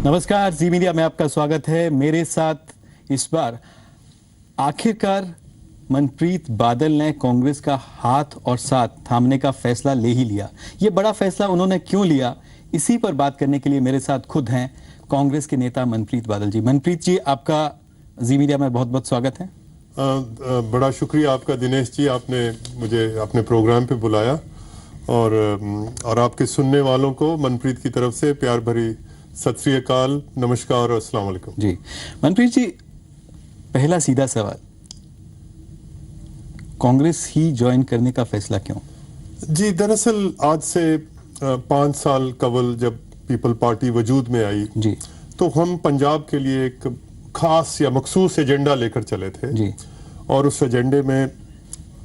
नमस्कार, जी मीडिया में आपका स्वागत है। मेरे साथ इस बार आखिरकार मनप्रीत बादल ने कांग्रेस का हाथ और साथ थामने का फैसला ले ही लिया। ये बड़ा फैसला उन्होंने क्यों लिया, इसी पर बात करने के लिए मेरे साथ खुद हैं कांग्रेस के नेता मनप्रीत बादल जी। मनप्रीत जी, आपका जी मीडिया में बहुत बहुत स्वागत है। बड़ा शुक्रिया आपका दिनेश जी, आपने मुझे अपने प्रोग्राम पे बुलाया और आपके सुनने वालों को मनप्रीत की तरफ से प्यार भरी सत श्री अकाल, नमस्कार और अस्सलाम वालेकुम। जी मनप्रीत जी, पहला सीधा सवाल, कांग्रेस ही ज्वाइन करने का फैसला क्यों? जी, दरअसल आज से 5 साल कबल जब पीपल पार्टी वजूद में आई जी, तो हम पंजाब के लिए एक खास या मखसूस एजेंडा लेकर चले थे जी, और उस एजेंडे में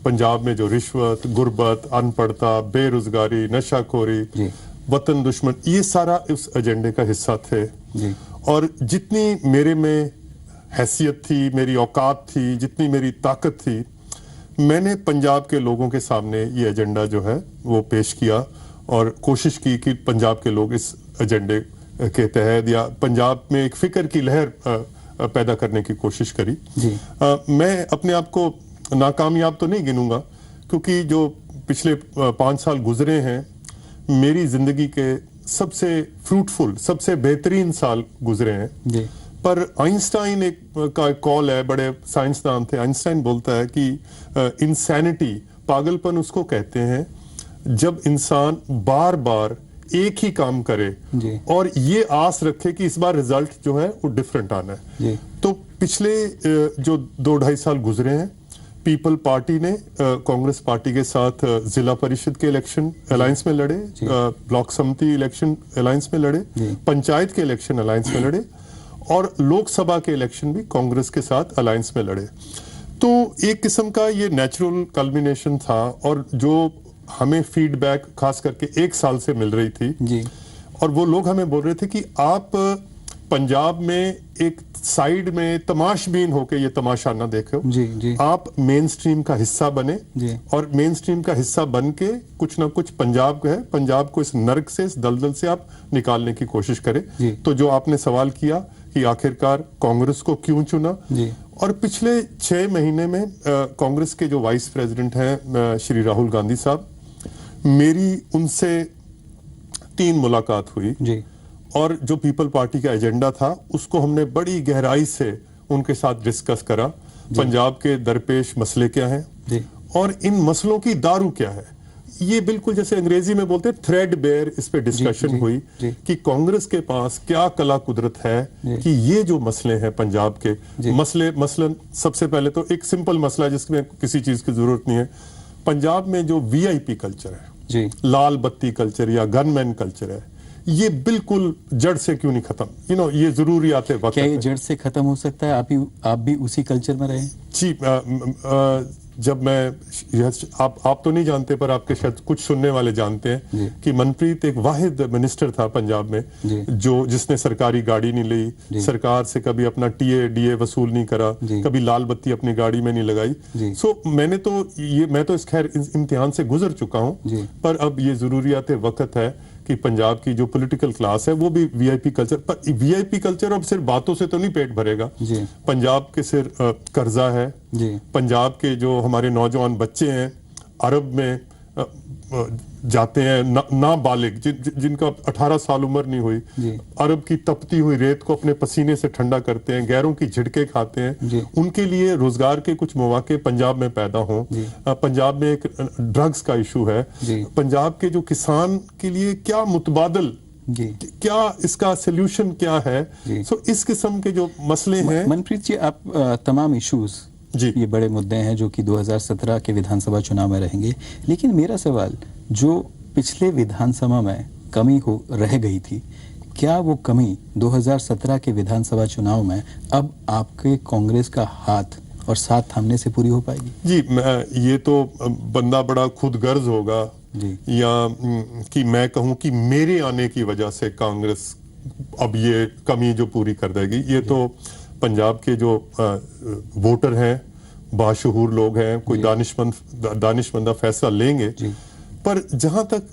पंजाब में जो रिश्वत, गुर्बत, अनपढ़ता, बेरोजगारी, नशाखोरी, जी, वतन दुश्मन, ये सारा उस एजेंडे का हिस्सा थे। जी, और जितनी मेरे में हैसियत थी, मेरी औकात थी, जितनी मेरी ताकत थी, मैंने पंजाब के लोगों के सामने ये एजेंडा जो है वो पेश किया और कोशिश की कि पंजाब के लोग इस एजेंडे के तहत या पंजाब में एक फिक्र की लहर पैदा करने की कोशिश करी। जी। मैं अपने आप को नाकामयाब तो नहीं गिनूंगा, क्योंकि जो पिछले 5 साल गुजरे हैं मेरी जिंदगी के सबसे फ्रूटफुल, सबसे बेहतरीन साल गुजरे हैं। जी। पर आइंस्टाइन का एक कॉल है, बड़े साइंसदान थे, आइंस्टाइन बोलता है कि इंसैनिटी, पागलपन उसको कहते हैं जब इंसान बार बार एक ही काम करे जी। और ये आस रखे कि इस बार रिजल्ट जो है वो डिफरेंट आना है। जी। तो पिछले जो 2-2.5 साल गुजरे हैं, पीपल पार्टी ने कांग्रेस पार्टी के साथ जिला परिषद के इलेक्शन अलायंस में लड़े, ब्लॉक समिति इलेक्शन अलायंस में लड़े, पंचायत के इलेक्शन अलायंस में लड़े और लोकसभा के इलेक्शन भी कांग्रेस के साथ अलायंस में लड़े। तो एक किस्म का ये नेचुरल कल्मिनेशन था और जो हमें फीडबैक खास करके 1 साल से मिल रही थी जी। और वो लोग हमें बोल रहे थे कि आप पंजाब में एक साइड में तमाशबीन होके ये तमाशा ना देखो, जी, जी। आप मेन स्ट्रीम का हिस्सा बने जी। और मेन स्ट्रीम का हिस्सा बन के कुछ ना कुछ पंजाब है, पंजाब को इस नर्क से, इस दलदल से आप निकालने की कोशिश करें। तो जो आपने सवाल किया कि आखिरकार कांग्रेस को क्यों चुना, जी। और पिछले 6 महीने में कांग्रेस के जो वाइस प्रेसिडेंट हैं श्री राहुल गांधी साहब, मेरी उनसे 3 मुलाकात हुई जी। और जो पीपल पार्टी का एजेंडा था उसको हमने बड़ी गहराई से उनके साथ डिस्कस करा। पंजाब के दरपेश मसले क्या हैं जी। और इन मसलों की दारू क्या है, ये बिल्कुल जैसे अंग्रेजी में बोलते हैं थ्रेड बेयर, इस पे डिस्कशन हुई कि कांग्रेस के पास क्या कला कुदरत है कि ये जो मसले हैं पंजाब के मसले, मसलन सबसे पहले तो एक सिंपल मसला जिसमें किसी चीज की जरूरत नहीं है, पंजाब में जो वीआईपी कल्चर है जी, लाल बत्ती कल्चर या गनमैन कल्चर है, ये बिल्कुल जड़ से क्यों नहीं खत्म? ये जरूरी आते वक्त क्या ये जड़ से खत्म हो सकता है? आप भी उसी कल्चर में रहे? जी, जब मैं आप तो नहीं जानते पर आपके शायद कुछ सुनने वाले जानते हैं कि मनप्रीत एक वाहिद मिनिस्टर था पंजाब में जिसने सरकारी गाड़ी नहीं ली, सरकार से कभी अपना टीए डीए वसूल नहीं करा, कभी लाल बत्ती अपनी गाड़ी में नहीं लगाई। सो मैं तो इस खैर इम्तिहान से गुजर चुका हूं, पर अब ये जरूरियात वक्त है कि पंजाब की जो पॉलिटिकल क्लास है वो भी वीआईपी कल्चर, पर वीआईपी कल्चर अब सिर्फ बातों से तो नहीं पेट भरेगा। पंजाब के सिर कर्जा है, पंजाब के जो हमारे नौजवान बच्चे हैं अरब में जाते हैं, नाबालिग जिनका 18 साल उम्र नहीं हुई, अरब की तपती हुई रेत को अपने पसीने से ठंडा करते हैं, गैरों की झिड़के खाते हैं, उनके लिए रोजगार के कुछ मौके पंजाब में पैदा हों। पंजाब में एक ड्रग्स का इशू है, पंजाब के जो किसान के लिए क्या मुतबादल, क्या इसका सोल्यूशन क्या है? सो इस किस्म के जो मसले हैं। मनप्रीत जी, आप तमाम इश्यूज ये बड़े मुद्दे हैं जो कि 2017 के विधानसभा चुनाव में रहेंगे, लेकिन मेरा सवाल, जो पिछले विधानसभा में कमी रह गई थी, क्या वो कमी 2017 के विधानसभा चुनाव में अब आपके कांग्रेस का हाथ और साथ थामने से पूरी हो पाएगी? जी, ये तो बंदा बड़ा खुदगर्ज होगा या कि मैं कहूं कि मेरे आने की वजह से कांग्रेस अब ये कमी जो पूरी कर देगी। ये तो पंजाब के जो वोटर हैं, बाशऊर लोग हैं, कोई दानिशमंदा फैसला लेंगे। पर जहां तक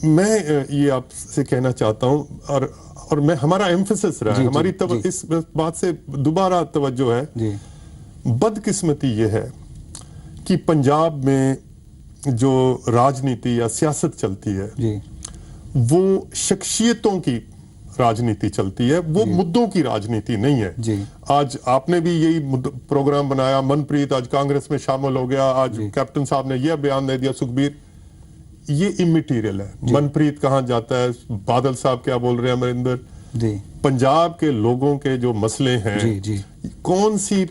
मैं ये आपसे कहना चाहता हूं, और और मैं हमारा एम्फेसिस रहा है, हमारी इस बात से दोबारा तवज्जो है, बदकिस्मती ये है कि पंजाब में जो राजनीति या सियासत चलती है वो शख्सियतों की राजनीति चलती है, वो मुद्दों की राजनीति नहीं है। आज आपने भी यही प्रोग्राम बनाया, मनप्रीत आज कांग्रेस में शामिल हो गया, आज कैप्टन साहब ने यह बयान दे दिया, सुखबीर, ये इमैटीरियल है। मनप्रीत कहां जाता है, बादल साहब क्या बोल रहे हैं, अमरिंदर, पंजाब के लोगों के जो मसले हैं, कौन सी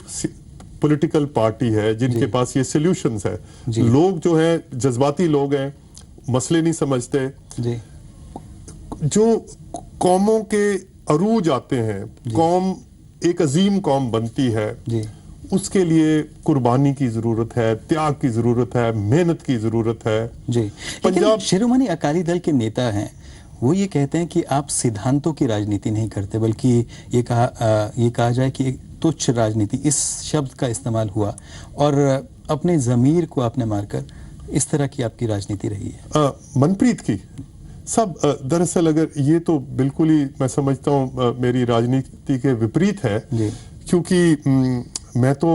पॉलिटिकल पार्टी है जिनके पास ये सॉल्यूशंस है। लोग जो है जज्बाती लोग हैं, मसले नहीं समझते। जो कौमों के अरूज आते हैं, कौम एक अजीम कौम बनती है, उसके लिए कुर्बानी की जरूरत है, त्याग की जरूरत है, मेहनत की जरूरत है। पंजाब शिरोमणि अकाली दल के नेता हैं, वो ये कहते हैं कि आप सिद्धांतों की राजनीति नहीं करते, बल्कि ये कहा जाए कि एक तुच्छ राजनीति, इस शब्द का इस्तेमाल हुआ, और अपने जमीर को आपने मारकर इस तरह की आपकी राजनीति रही है। मनप्रीत की सब दरअसल अगर ये तो बिल्कुल ही मैं समझता हूँ मेरी राजनीति के विपरीत है, क्योंकि मैं तो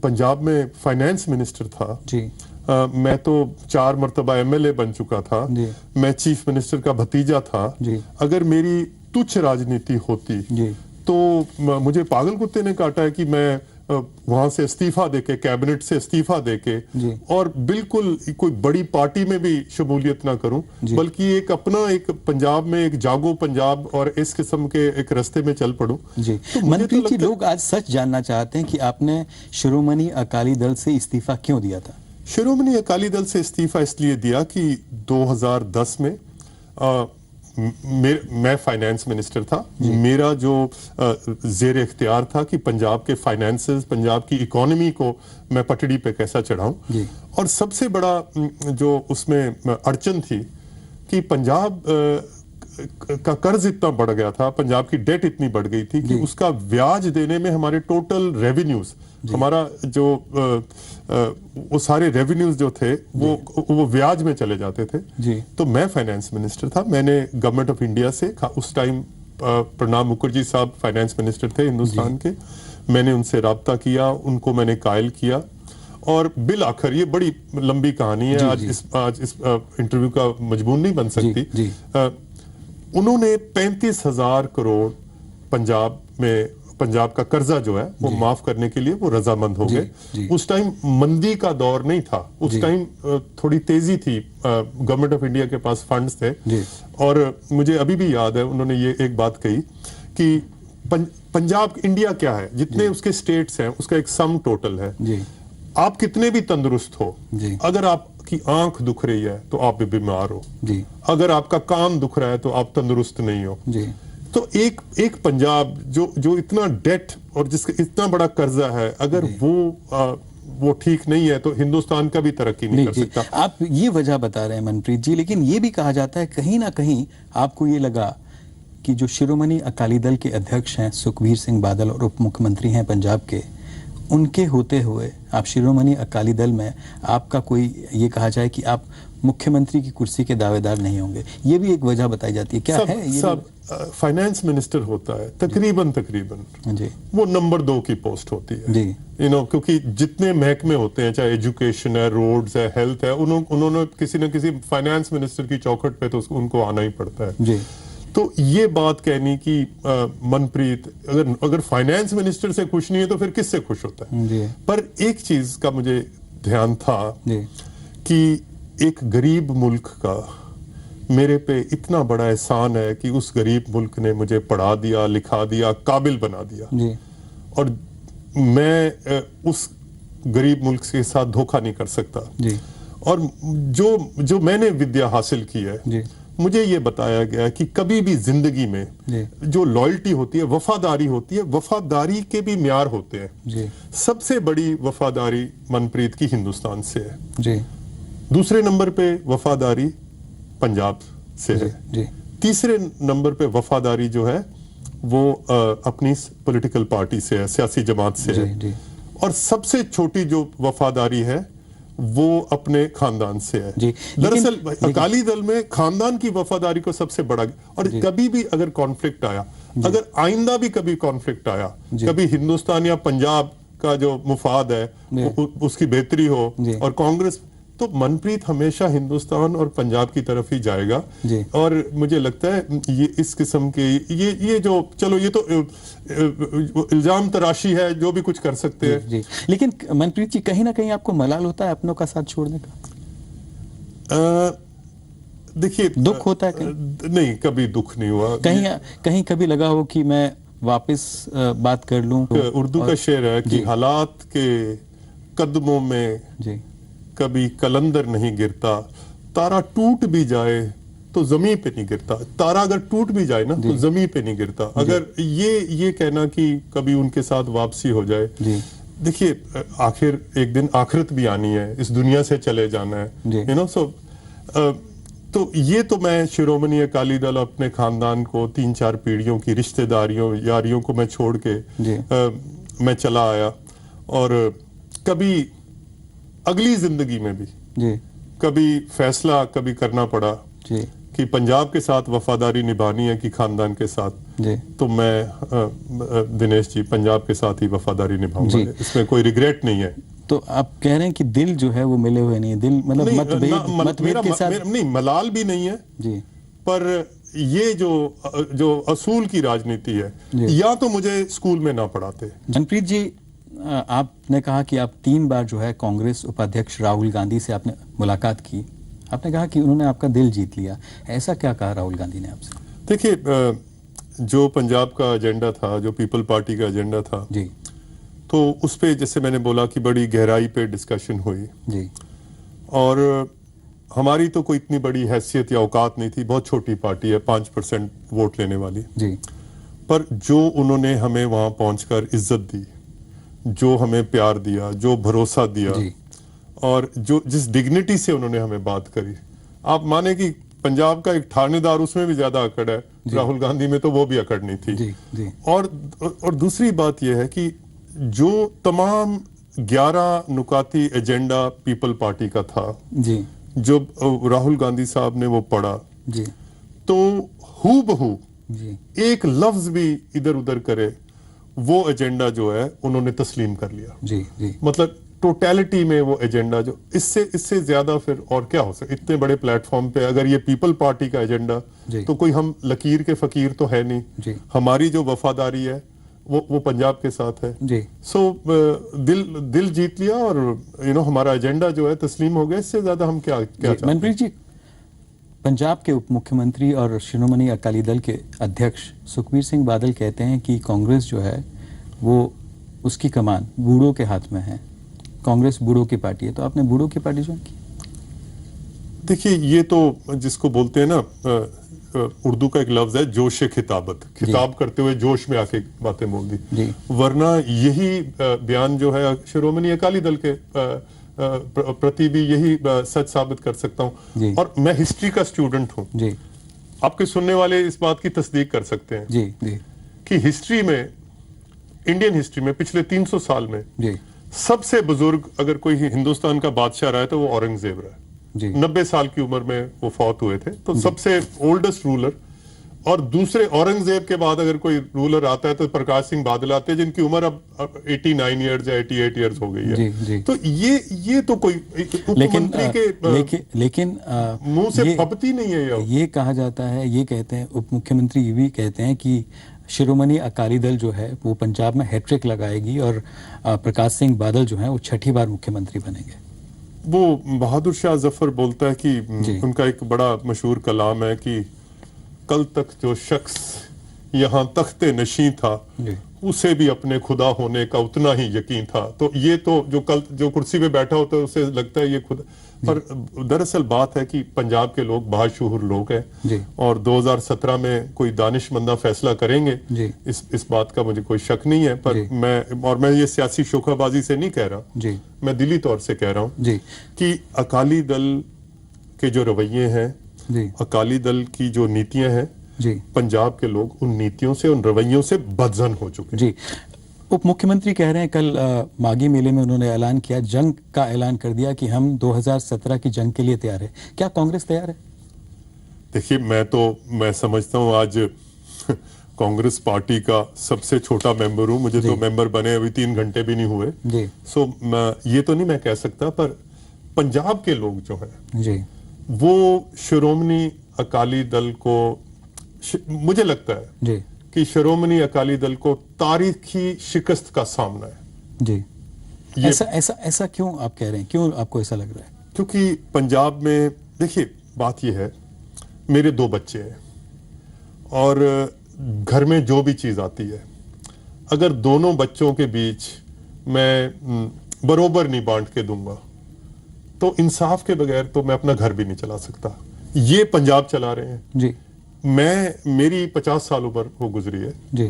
पंजाब में फाइनेंस मिनिस्टर था जी। मैं तो 4 मरतबा एमएलए बन चुका था, मैं चीफ मिनिस्टर का भतीजा था जी। अगर मेरी तुच्छ राजनीति होती जी। तो मुझे पागल कुत्ते ने काटा है कि मैं वहां से इस्तीफा देके, कैबिनेट से इस्तीफा देके और बिल्कुल कोई बड़ी पार्टी में भी शमूलियत ना करूं, बल्कि एक अपना एक पंजाब में एक जागो पंजाब और इस किस्म के एक रास्ते में चल पड़ूं। तो मनप्रीत जी, लोग आज सच जानना चाहते हैं कि आपने शिरोमणि अकाली दल से इस्तीफा क्यों दिया था? शिरोमणि अकाली दल से इस्तीफा इसलिए दिया कि 2010 में मैं फाइनेंस मिनिस्टर था। मेरा जो जेर इख्तियार था कि पंजाब के फाइनेंसेस, पंजाब की इकोनॉमी को मैं पटड़ी पे कैसा चढ़ाऊं, और सबसे बड़ा जो उसमें अड़चन थी कि पंजाब का कर्ज इतना बढ़ गया था, पंजाब की डेट इतनी बढ़ गई थी कि उसका ब्याज देने में हमारे टोटल रेवेन्यूज, हमारा जो वो सारे रेवेन्यूज जो थे वो ब्याज में चले जाते थे। तो मैं फाइनेंस मिनिस्टर था, मैंने गवर्नमेंट ऑफ इंडिया से, उस टाइम प्रणब मुखर्जी साहब फाइनेंस मिनिस्टर थे हिंदुस्तान के, मैंने उनसे राब्ता किया, उनको मैंने कायल किया, और बिल आखिर, ये बड़ी लंबी कहानी है, आज इस इंटरव्यू का मजमून नहीं बन सकती। उन्होंने 35,000 करोड़ पंजाब का कर्जा जो है वो माफ करने के लिए वो रजामंद हो गए। उस टाइम मंदी का दौर नहीं था, उस टाइम थोड़ी तेजी थी, गवर्नमेंट ऑफ इंडिया के पास फंड्स थे, और मुझे अभी भी याद है उन्होंने ये एक बात कही कि पंजाब इंडिया क्या है, जितने उसके स्टेट्स हैं उसका एक सम टोटल है। आप कितने भी तंदुरुस्त हो, अगर आपकी आंख दुख रही है तो आप भी बीमार हो, अगर आपका कान दुख रहा है तो आप तंदुरुस्त नहीं हो। तो एक पंजाब जो इतना डेट और जिसका इतना बड़ा कर्जा है, अगर वो ठीक नहीं है तो हिंदुस्तान का भी तरक्की नहीं कर सकता। आप ये वजह बता रहे हैं मनप्रीत जी, लेकिन ये भी कहा जाता है कहीं ना कहीं आपको ये लगा कि जो शिरोमणि अकाली दल के अध्यक्ष हैं सुखबीर सिंह बादल और उप मुख्यमंत्री हैं पंजाब के, उनके होते हुए आप शिरोमणि अकाली दल में आपका कोई, ये कहा जाए कि आप मुख्यमंत्री की कुर्सी के दावेदार नहीं होंगे, ये भी एक वजह बताई जाती है। क्या है ये? सब फाइनेंस मिनिस्टर होता है तकरीबन जी। वो नंबर 2 की पोस्ट होती है, क्योंकि जितने महकमे होते हैं, चाहे एजुकेशन है, रोड्स है, हेल्थ है, उन्होंने किसी न किसी फाइनेंस मिनिस्टर की चौखट पे तो उनको आना ही पड़ता है जी। तो ये बात कहनी कि मनप्रीत अगर फाइनेंस मिनिस्टर से खुश नहीं है तो फिर किससे खुश होता है? पर एक चीज का मुझे ध्यान था कि एक गरीब मुल्क का मेरे पे इतना बड़ा एहसान है कि उस गरीब मुल्क ने मुझे पढ़ा दिया, लिखा दिया, काबिल बना दिया, और मैं उस गरीब मुल्क के साथ धोखा नहीं कर सकता। और जो मैंने विद्या हासिल की है, मुझे ये बताया गया कि कभी भी जिंदगी में जो लॉयल्टी होती है, वफादारी होती है, वफादारी के भी म्यार होते हैं। सबसे बड़ी वफादारी मनप्रीत की हिंदुस्तान से है, दूसरे नंबर पे वफादारी पंजाब से है, तीसरे नंबर पे वफादारी जो है वो अपनी पॉलिटिकल पार्टी से है, सियासी जमात से है, और सबसे छोटी जो वफादारी है वो अपने खानदान से है। दरअसल अकाली दल में खानदान की वफादारी को सबसे बड़ा, और कभी भी अगर कॉन्फ्लिक्ट आया, अगर आइंदा भी कभी कॉन्फ्लिक्ट आया, कभी हिंदुस्तान या पंजाब का जो मुफाद है उसकी बेहतरी हो और कांग्रेस, तो मनप्रीत हमेशा हिंदुस्तान और पंजाब की तरफ ही जाएगा। और मुझे लगता है ये इस किस्म के ये जो, चलो ये तो इल्जाम तराशी है, जो भी कुछ कर सकते हैं। लेकिन मनप्रीत जी, कहीं ना कहीं आपको मलाल होता है अपनों का साथ छोड़ने का? देखिए, दुख होता है कहीं? नहीं, कभी दुख नहीं हुआ। कहीं कभी लगा हो कि मैं वापस बात कर लूं? उर्दू का शेर है कि हालात के कदमों में कभी कलंदर नहीं गिरता, तारा टूट भी जाए तो जमीन पे नहीं गिरता। तारा अगर टूट भी जाए ना तो जमीन पे नहीं गिरता। अगर ये कहना कि कभी उनके साथ वापसी हो जाए, देखिए आखिर एक दिन आखिरत भी आनी है, इस दुनिया से चले जाना है, यू नो। सो तो ये तो मैं शिरोमणि अकाली दल, अपने खानदान को 3-4 पीढ़ियों की रिश्तेदारियों यारियों को मैं छोड़ के मैं चला आया। और कभी अगली जिंदगी में भी कभी फैसला कभी करना पड़ा कि पंजाब के साथ वफादारी निभानी है कि खानदान के साथ, तो मैं दिनेश जी पंजाब के साथ ही वफादारी निभाऊंगा। इसमें कोई रिग्रेट नहीं है। तो आप कह रहे हैं कि दिल जो है वो मिले हुए नहीं है, दिल मतलब मतभेद के साथ नहीं, मलाल भी नहीं है जी। पर ये जो असूल की राजनीति है, या तो मुझे स्कूल में ना पढ़ाते। मनप्रीत जी, आपने कहा कि आप 3 बार जो है कांग्रेस उपाध्यक्ष राहुल गांधी से आपने मुलाकात की। आपने कहा कि उन्होंने आपका दिल जीत लिया। ऐसा क्या कहा राहुल गांधी ने आपसे? देखिए, जो पंजाब का एजेंडा था, जो पीपल पार्टी का एजेंडा था जी, तो उस पे जैसे मैंने बोला कि बड़ी गहराई पे डिस्कशन हुई जी। और हमारी तो कोई इतनी बड़ी हैसियत या औकात नहीं थी, बहुत छोटी पार्टी है, 5% वोट लेने वाली जी। पर जो उन्होंने हमें वहां पहुंचकर इज्जत दी, जो हमें प्यार दिया, जो भरोसा दिया और जो जिस डिग्निटी से उन्होंने हमें बात करी, आप माने कि पंजाब का एक थानेदार, उसमें भी ज्यादा अकड़ है, राहुल गांधी में तो वो भी अकड़ नहीं थी। जी। और दूसरी बात यह है कि जो तमाम 11 नुकाती एजेंडा पीपल पार्टी का था जी, जो राहुल गांधी साहब ने वो पढ़ा जी, तो हूबहू एक लफ्ज भी इधर उधर करे, वो एजेंडा जो है उन्होंने तस्लीम कर लिया। जी। मतलब टोटलिटी में वो एजेंडा जो इससे ज्यादा फिर और क्या हो सकता। इतने बड़े प्लेटफॉर्म पे अगर ये पीपल पार्टी का एजेंडा, तो कोई हम लकीर के फकीर तो है नहीं। हमारी जो वफादारी है वो पंजाब के साथ है जी। सो दिल जीत लिया और हमारा एजेंडा जो है तस्लीम हो गया। इससे ज्यादा हम क्या चाहते। मनप्रीत जी, पंजाब के उप मुख्यमंत्री और शिरोमणि अकाली दल के अध्यक्ष सुखबीर सिंह बादल कहते हैं कि कांग्रेस जो है वो उसकी कमान बूढ़ों के हाथ में है, कांग्रेस बूढ़ों की पार्टी है। तो आपने बूढ़ों की पार्टी ज्वाइन की? देखिए, ये तो जिसको बोलते हैं ना, उर्दू का एक लफ्ज है जोश खिताबत, खिताब करते हुए जोश में आके बातें बोल दी। वरना यही बयान जो है शिरोमणि अकाली दल के प्रति भी यही सच साबित कर सकता हूं। और मैं हिस्ट्री का स्टूडेंट हूं, आपके सुनने वाले इस बात की तस्दीक कर सकते हैं कि हिस्ट्री में, इंडियन हिस्ट्री में पिछले 300 साल में सबसे बुजुर्ग अगर कोई हिंदुस्तान का बादशाह रहा है तो वो औरंगजेब रहा है। 90 साल की उम्र में वो फौत हुए थे, तो सबसे ओल्डेस्ट रूलर। और दूसरे औरंगजेब के बाद अगर कोई रूलर आता है तो प्रकाश सिंह बादल आते हैं, जिनकी उम्र अब 89 इयर्स या 88 इयर्स हो गई है। तो ये तो कोई उपमंत्री के लेकिन मुंह से फपती नहीं है। ये कहा जाता है, ये कहते हैं उप मुख्यमंत्री, ये भी कहते हैं कि शिरोमणि अकाली दल जो है वो पंजाब में हैट्रिक लगाएगी और प्रकाश सिंह बादल जो है वो 6ठी बार मुख्यमंत्री बनेंगे। वो बहादुर शाह जफर बोलता है कि उनका एक बड़ा मशहूर कलाम है कि कल तक जो शख्स यहाँ तख्ते नशी था उसे भी अपने खुदा होने का उतना ही यकीन था। तो ये तो जो कुर्सी पे बैठा होता है उसे लगता है ये खुदा, पर दरअसल बात है कि पंजाब के लोग बाशऊर लोग हैं और 2017 में कोई दानिशमंदा फैसला करेंगे, इस बात का मुझे कोई शक नहीं है। पर मैं ये सियासी शोखाबाजी से नहीं कह रहा, मैं दिली तौर से कह रहा हूं कि अकाली दल के जो रवैये हैं, अकाली दल की जो नीतियां हैं, पंजाब के लोग उन नीतियों से, उन रवैयों से बदजन हो चुके हैं। उप मुख्यमंत्री कह रहे हैं, कल मागी मेले में उन्होंने ऐलान किया, जंग का ऐलान कर दिया कि हम 2017 की जंग के लिए तैयार है। क्या कांग्रेस तैयार है? देखिए, मैं समझता हूं आज कांग्रेस पार्टी का सबसे छोटा मेंबर हूं। मुझे तो मेंबर बने अभी 3 घंटे भी नहीं हुए जी। सो ये तो नहीं मैं कह सकता, पर पंजाब के लोग जो हैं जी, वो शिरोमणि अकाली दल को, मुझे लगता है जी कि शिरोमणि अकाली दल को तारीखी शिकस्त का सामना है जी। ऐसा क्यों आप कह रहे हैं? क्यों आपको ऐसा लग रहा है? क्योंकि पंजाब में देखिए, बात यह है, मेरे 2 बच्चे हैं और घर में जो भी चीज आती है, अगर दोनों बच्चों के बीच मैं बरोबर नहीं बांट के दूंगा तो इंसाफ के बगैर तो मैं अपना घर भी नहीं चला सकता। ये पंजाब चला रहे हैं जी। मेरी 50 साल उम्र हो गुजरी है जी।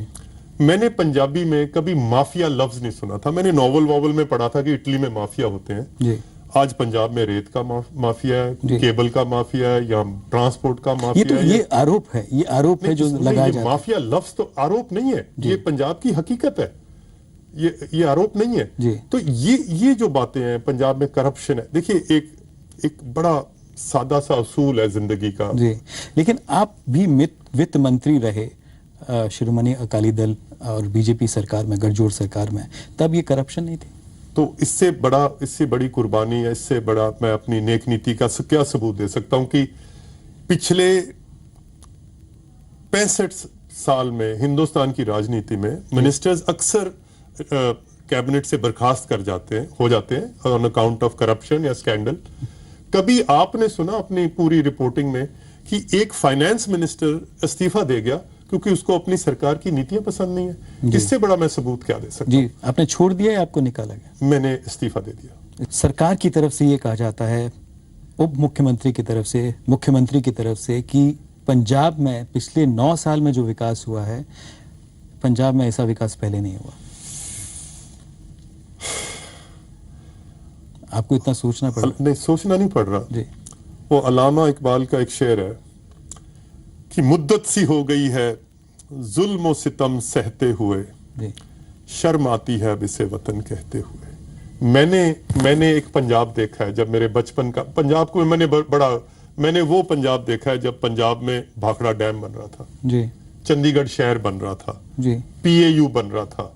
मैंने पंजाबी में कभी माफिया लफ्ज नहीं सुना था। मैंने नॉवल में पढ़ा था कि इटली में माफिया होते हैं जी। आज पंजाब में रेत का माफिया है, केबल का माफिया है, या ट्रांसपोर्ट का माफिया है। ये आरोप है, ये आरोप है जो लगाया जाता है। माफिया लफ्ज तो आरोप नहीं है, ये पंजाब की हकीकत है, ये आरोप नहीं है जी। तो ये जो बातें हैं, पंजाब में करप्शन है। देखिए, एक बड़ा सादा सा असूल है जिंदगी का जी। लेकिन आप भी वित्त मंत्री रहे शिरोमणि अकाली दल और बीजेपी सरकार में, गठजोड़ सरकार में, तब ये करप्शन नहीं थी? तो इससे बड़ी कुर्बानी है, इससे बड़ा मैं अपनी नेक नीति का क्या सबूत दे सकता हूं कि पिछले 65 साल में हिंदुस्तान की राजनीति में मिनिस्टर्स अक्सर कैबिनेट से बर्खास्त हो जाते हैं ऑन अकाउंट ऑफ करप्शन या स्कैंडल। कभी आपने सुना अपनी पूरी रिपोर्टिंग में कि एक फाइनेंस मिनिस्टर इस्तीफा दे गया क्योंकि उसको अपनी सरकार की नीतियां पसंद नहीं है? इससे बड़ा मैं सबूत क्या दे सकता जी? आपने छोड़ दिया या आपको निकाला गया? मैंने इस्तीफा दे दिया। सरकार की तरफ से ये कहा जाता है, उप मुख्यमंत्री की तरफ से, मुख्यमंत्री की तरफ से, कि पंजाब में पिछले 9 साल में जो विकास हुआ है, पंजाब में ऐसा विकास पहले नहीं हुआ। आपको इतना सोचना पड़ रहा? नहीं, सोचना नहीं पड़ रहा जी। वो अल्लामा इकबाल का एक शेर है कि मुद्दत सी हो गई है जुल्म और सितम सहते हुए, शर्म आती है अब इसे वतन कहते हुए। मैंने एक पंजाब देखा है जब मेरे बचपन का। पंजाब को मैंने वो पंजाब देखा है जब पंजाब में भाखड़ा डैम बन रहा था जी, चंडीगढ़ शहर बन रहा था जी, PAU बन रहा था।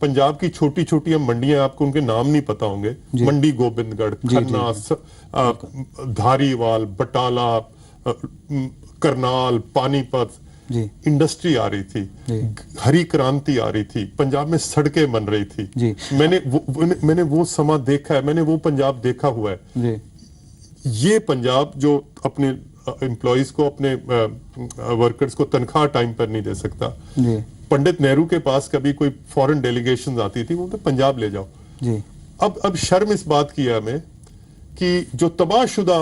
पंजाब की छोटी छोटी मंडियां, आपको उनके नाम नहीं पता होंगे, मंडी गोबिंदगढ़, खन्ना, धारीवाल, बटाला, करनाल, पानीपत, इंडस्ट्री आ रही थी, हरी क्रांति आ रही थी, पंजाब में सड़कें बन रही थी। मैंने वो समा देखा है, मैंने वो पंजाब देखा हुआ है। ये पंजाब जो अपने एम्प्लॉइज को, अपने वर्कर्स को तनख्वाह टाइम पर नहीं दे सकता। पंडित नेहरू के पास कभी कोई फॉरेन डेलीगेशन आती थी, वो तो पंजाब ले जाओ जी। अब शर्म इस बात की है हमें कि जो तबाहशुदा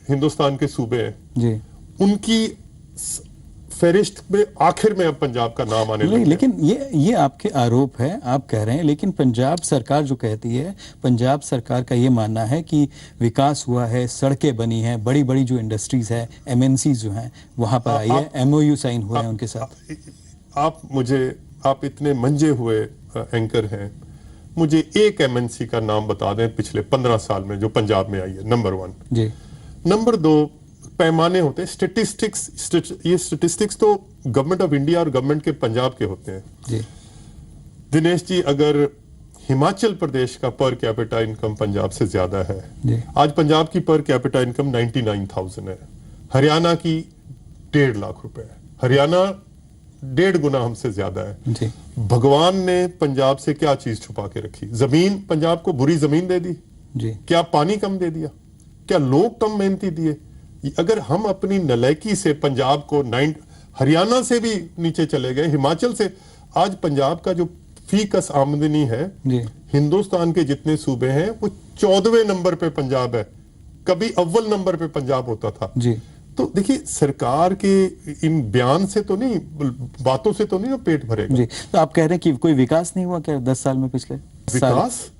हिंदुस्तान के सूबे हैं जी, उनकी फहरिस्त में आखिर में अब पंजाब का नाम आने लगा। लेकिन ये आपके आरोप है, आप कह रहे हैं, लेकिन पंजाब सरकार जो कहती है, पंजाब सरकार का ये मानना है कि विकास हुआ है, सड़कें बनी हैं, बड़ी बड़ी जो इंडस्ट्रीज है, MNCs जो हैं वहां पर आई है, MOU साइन हुए हैं उनके साथ। आप इतने मंजे हुए एंकर हैं, मुझे एक MNC का नाम बता दें पिछले 15 साल में जो पंजाब में आई है। नंबर 1 जी। नंबर 2, पैमाने होते हैं, स्टेटिस्टिक्स। ये स्टेटिस्टिक्स तो गवर्नमेंट ऑफ इंडिया और गवर्नमेंट के पंजाब के होते हैं जी। दिनेश जी, अगर हिमाचल प्रदेश का पर कैपिटा इनकम पंजाब से ज्यादा है जी। आज पंजाब की पर कैपिटा इनकम 99,000 है, हरियाणा की 1.5 लाख रुपए है। हरियाणा 1.5 गुना हमसे ज्यादा है जी। भगवान ने पंजाब से क्या चीज छुपा के रखी? जमीन, पंजाब को बुरी जमीन दे दी जी। क्या पानी कम दे दिया? क्या लोग कम मेहनती दिए? अगर हम अपनी नलायकी से पंजाब को हरियाणा से भी नीचे चले गए, हिमाचल से, आज पंजाब का जो फीकस आमदनी है हिंदुस्तान के जितने सूबे हैं वो 14वें नंबर पे पंजाब है। कभी अव्वल नंबर पे पंजाब होता था जी। तो देखिए, सरकार के इन बयान से तो नहीं, बातों से तो नहीं पेट भरेगा जी। तो आप कह रहे हैं कि कोई विकास नहीं हुआ क्या 10 साल में? पिछले विकास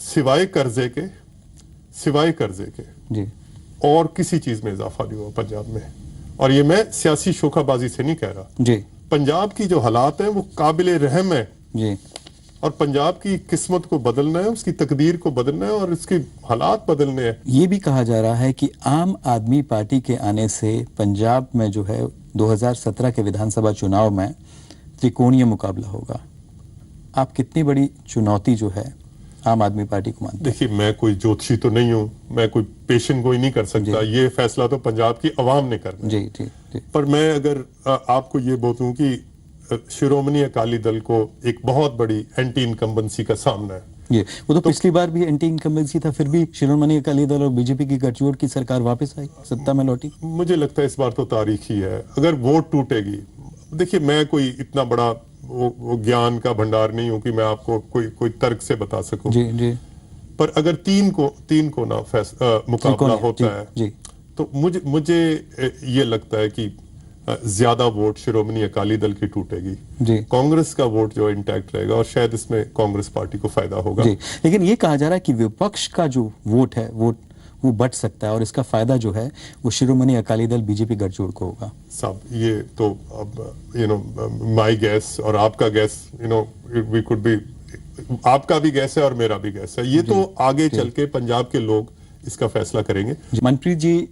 सिवाय कर्जे के जी और किसी चीज में इजाफा नहीं हुआ पंजाब में। और ये मैं सियासी शोखाबाजी से नहीं कह रहा जी। पंजाब की जो हालात है वो काबिले रहम है जी। और पंजाब की किस्मत को बदलना है, उसकी तकदीर को बदलना है और उसके हालात बदलने हैं। ये भी कहा जा रहा है कि आम आदमी पार्टी के आने से पंजाब में जो है 2017 के विधानसभा चुनाव में त्रिकोणीय मुकाबला होगा। आप कितनी बड़ी चुनौती जो है आम आदमी पार्टी को मानते हैं? देखिए, मैं कोई ज्योतिषी तो नहीं हूं, मैं कोई पेशन कोई नहीं कर सकता, ये फैसला तो पंजाब की अवाम ने करना है। जी जी जी। पर मैं अगर आपको ये बोलूं कि शिरोमणि अकाली दल को एक बहुत बड़ी एंटी इनकम्बेंसी का सामना है। ये वो तो पिछली बार भी एंटी इनकम्बेंसी था, फिर भी शिरोमणि अकाली दल और बीजेपी की गठजोड़ की सरकार वापस आई, सत्ता में लौटी। मुझे लगता है इस बार तो तारीख ही है। अगर वोट टूटेगी, देखिए मैं कोई इतना बड़ा वो ज्ञान का भंडार नहीं हूं कि मैं आपको कोई तर्क से बता सकूं। जी जी। पर अगर तीन को ना मुकाबला होता है जी, तो मुझे ये लगता है कि ज्यादा वोट शिरोमणि अकाली दल की टूटेगी, जी। कांग्रेस का वोट जो इंटैक्ट रहेगा और शायद इसमें कांग्रेस पार्टी को फायदा होगा। जी। लेकिन ये कहा जा रहा है कि विपक्ष का जो वोट है वो बढ़ सकता है और इसका फायदा जो है वो शिरोमणि अकाली दल बीजेपी गठजोड़ को होगा। साहब, ये तो अब माय गैस और आपका गैस, वी कुड बी, आपका भी गैस है और मेरा भी गैस है। ये तो आगे चल के पंजाब के लोग इसका फैसला करेंगे। मनप्रीत जी,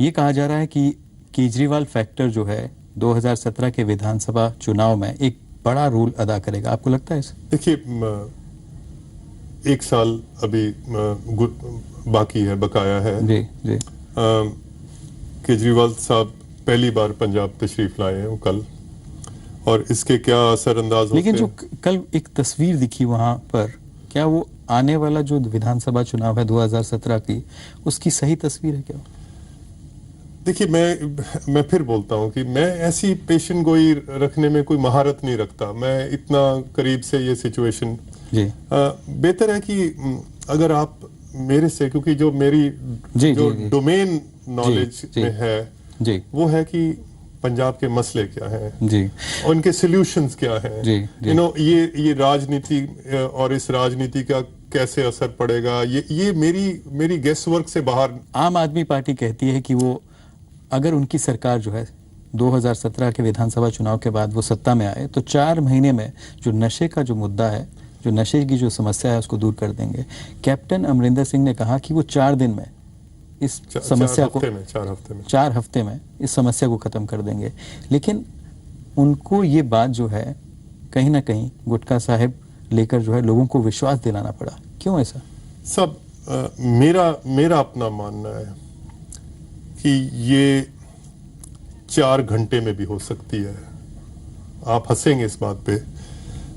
ये कहा जा रहा है कि केजरीवाल फैक्टर जो है 2017 के विधानसभा चुनाव में एक बड़ा रोल अदा करेगा, आपको लगता है? देखिए, 1 साल अभी बाकी है, बकाया है। जी जी। केजरीवाल साहब पहली बार पंजाब तशरीफ लाए हैं कल, और इसके क्या असरअंदाज होते हैं। लेकिन जो कल एक तस्वीर दिखी वहां पर, क्या वो आने वाला जो विधानसभा चुनाव है 2017 की, उसकी सही तस्वीर है क्या? देखिए, मैं फिर बोलता हूं कि मैं ऐसी पेशन गोई रखने में कोई महारत नहीं रखता। मैं इतना करीब से ये सिचुएशन, बेहतर है कि अगर आप मेरे से, क्योंकि जो मेरी डोमेन नॉलेज में है वो है कि पंजाब के मसले क्या हैं जी, और उनके सॉल्यूशंस क्या हैं जी, जी। ये राजनीति और इस राजनीति का कैसे असर पड़ेगा, ये मेरी गेस वर्क से बाहर। आम आदमी पार्टी कहती है कि वो, अगर उनकी सरकार जो है 2017 के विधानसभा चुनाव के बाद वो सत्ता में आए तो 4 महीने में जो नशे का जो मुद्दा है, जो नशे की जो समस्या है, उसको दूर कर देंगे। कैप्टन अमरिंदर सिंह ने कहा कि वो 4 दिन में इस समस्या को, 4 हफ्ते में इस समस्या को खत्म कर देंगे। लेकिन उनको ये बात जो है कहीं ना कहीं गुटखा साहिब लेकर जो है लोगों को विश्वास दिलाना पड़ा। क्यों ऐसा? सब मेरा अपना मानना है कि ये 4 घंटे में भी हो सकती है। आप हंसेंगे इस बात पे।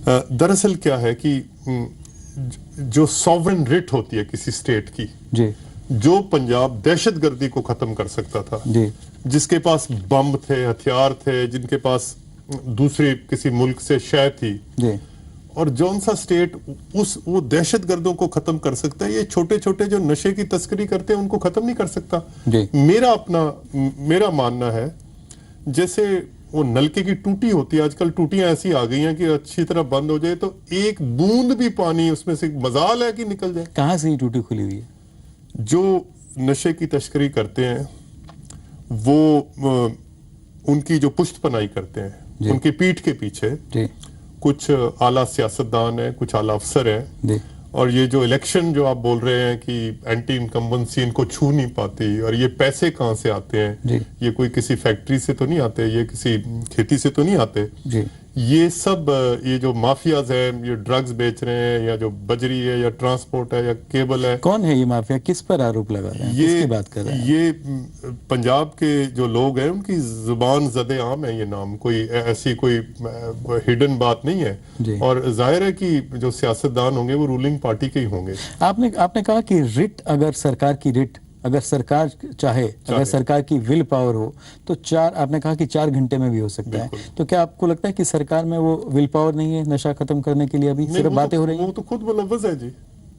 दरअसल क्या है कि जो सॉवरेन रिट होती है किसी स्टेट की जी, जो पंजाब दहशतगर्दी को खत्म कर सकता था जी, जिसके पास बम थे, हथियार थे, जिनके पास दूसरे किसी मुल्क से शय थी जी, और जौन सा स्टेट वो दहशतगर्दों को खत्म कर सकता है, ये छोटे छोटे जो नशे की तस्करी करते हैं उनको खत्म नहीं कर सकता। मेरा मानना है, जैसे वो नलके की टूटी होती है, आजकल टूटियां ऐसी आ गई हैं कि अच्छी तरह बंद हो जाए तो एक बूंद भी पानी उसमें से मजाल है कि निकल जाए। कहां से ये टूटी खुली हुई है? जो नशे की तस्करी करते हैं वो उनकी जो पुष्टपनाही करते हैं, उनकी पीठ के पीछे कुछ आला सियासतदान है, कुछ आला अफसर हैं, और ये जो इलेक्शन जो आप बोल रहे हैं कि एंटी इनकम्बेंसी इनको छू नहीं पाती, और ये पैसे कहां से आते हैं, ये कोई किसी फैक्ट्री से तो नहीं आते, ये किसी खेती से तो नहीं आते जी। ये सब ये जो माफियाज हैं, ये ड्रग्स बेच रहे हैं, या जो बजरी है, या ट्रांसपोर्ट है, या केबल है। कौन है ये माफिया? किस पर आरोप लगा रहे हैं? किसकी बात कर रहे हैं? ये पंजाब के जो लोग हैं उनकी जुबान ज़दे आम है ये नाम, कोई ऐसी कोई हिडन बात नहीं है, और जाहिर है कि जो सियासतदान होंगे वो रूलिंग पार्टी के ही होंगे। आपने कहा कि रिट, अगर सरकार की रिट, अगर सरकार चाहे, अगर सरकार की विल पावर हो तो आपने कहा कि 4 घंटे में भी हो सकता है। तो क्या आपको लगता है कि सरकार में वो विल पावर नहीं है नशा खत्म करने के लिए? अभी सिर्फ बातें हो रही हैं। वो तो खुद मुलव्वस है जी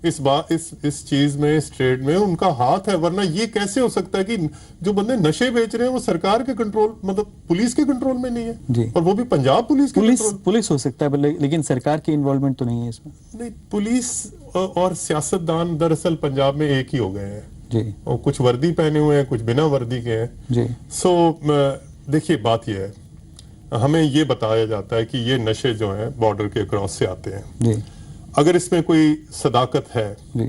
इस चीज में, इस ट्रेड में उनका हाथ है, वरना ये कैसे हो सकता है कि जो बंदे नशे बेच रहे हैं वो सरकार के कंट्रोल, मतलब पुलिस के कंट्रोल में नहीं है जी, और वो भी पंजाब पुलिस हो सकता है, लेकिन सरकार की इन्वॉल्वमेंट तो नहीं है इसमें। नहीं, पुलिस और सियासतदान दरअसल पंजाब में एक ही हो गए हैं जी, और कुछ वर्दी पहने हुए हैं, कुछ बिना वर्दी के हैं जी। देखिए, बात यह है, हमें ये बताया जाता है कि ये नशे जो हैं बॉर्डर के क्रॉस से आते हैं जी, अगर इसमें कोई सदाकत है जी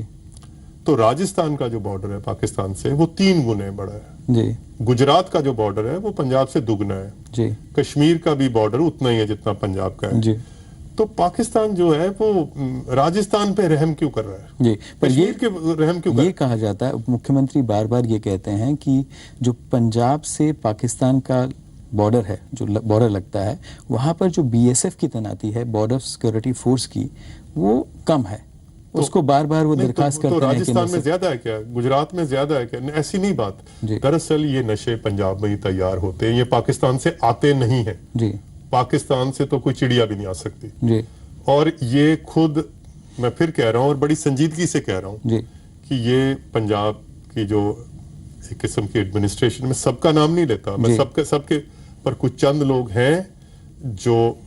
तो राजस्थान का जो बॉर्डर है पाकिस्तान से वो 3 गुने बड़ा है जी। गुजरात का जो बॉर्डर है वो पंजाब से दुगना है जी। कश्मीर का भी बॉर्डर उतना ही है जितना पंजाब का है जी। तो पाकिस्तान जो है वो राजस्थान पे रहम क्यों कर रहा है जी, पर ये के रहम क्यों कर ये कहा जाता है, मुख्यमंत्री बार बार ये कहते हैं कि जो पंजाब से पाकिस्तान का बॉर्डर है, जो बॉर्डर लगता है, वहां पर जो बीएसएफ की तैनाती है, बॉर्डर सिक्योरिटी फोर्स की, वो कम है। उसको बार बार वो दरखास्त करते हैं कि राजस्थान में ज्यादा है क्या, गुजरात में ज्यादा है क्या? ऐसी नहीं बात। दरअसल ये नशे पंजाब में ही तैयार होते हैं, ये पाकिस्तान से आते नहीं है जी। पाकिस्तान से तो कोई चिड़िया भी नहीं आ सकती जी। और ये खुद मैं फिर कह रहा हूं और बड़ी संजीदगी से कह रहा हूं जी कि ये पंजाब की जो एक किस्म की एडमिनिस्ट्रेशन में, सबका नाम नहीं लेता मैं, सबके पर कुछ चंद लोग हैं जो